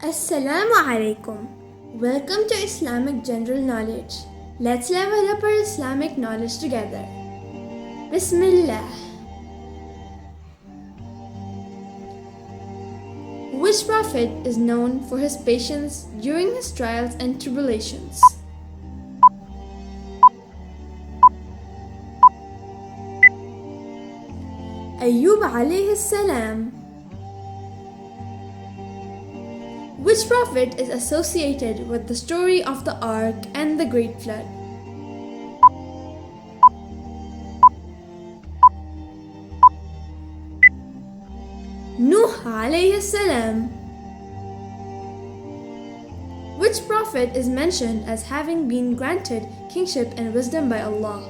Assalamu alaikum. Welcome to Islamic General Knowledge. Let's level up our Islamic knowledge together. Bismillah. Which prophet is known for his patience during his trials and tribulations? Ayyub alayhi salam. Which prophet is associated with the story of the ark and the great flood? Nuh alayhi salam. Which prophet is mentioned as having been granted kingship and wisdom by Allah?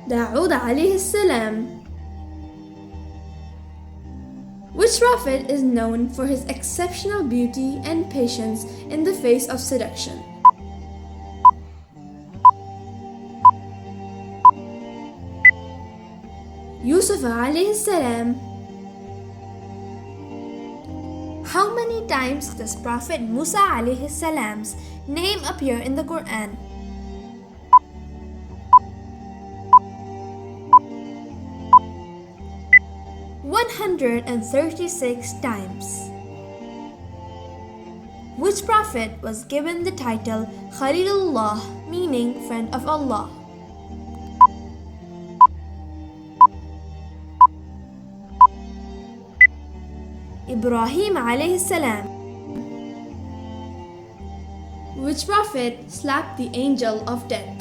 Dawood alayhi salam. Which prophet is known for his exceptional beauty and patience in the face of seduction? Yusuf alayhi salam. How many times does Prophet Musa alayhi salam's name appear in the Quran? (136 times). Which prophet was given the title Khalilullah, meaning friend of Allah? Ibrahim alayhi salam. Which prophet slapped the angel of death?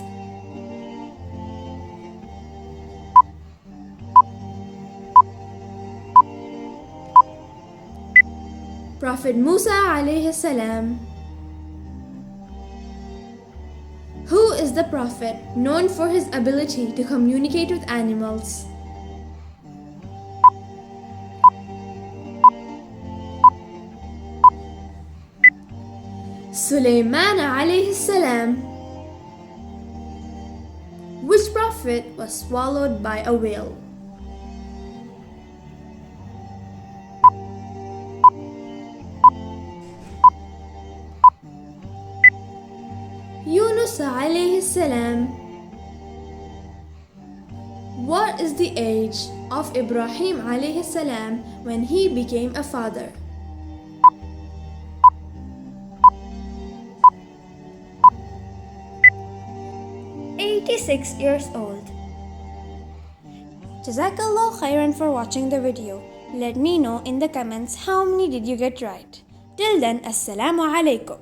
Prophet Musa alayhi salam. Who is the prophet known for his ability to communicate with animals? Sulaiman alayhi salam. Which prophet was swallowed by a whale? Yunus alayhi salam. What is the age of Ibrahim alayhi salam when he became a father? (86 years old). Jazakallah khairan for watching the video. Let me know in the comments how many did you get right. Till then, Assalamu alaikum.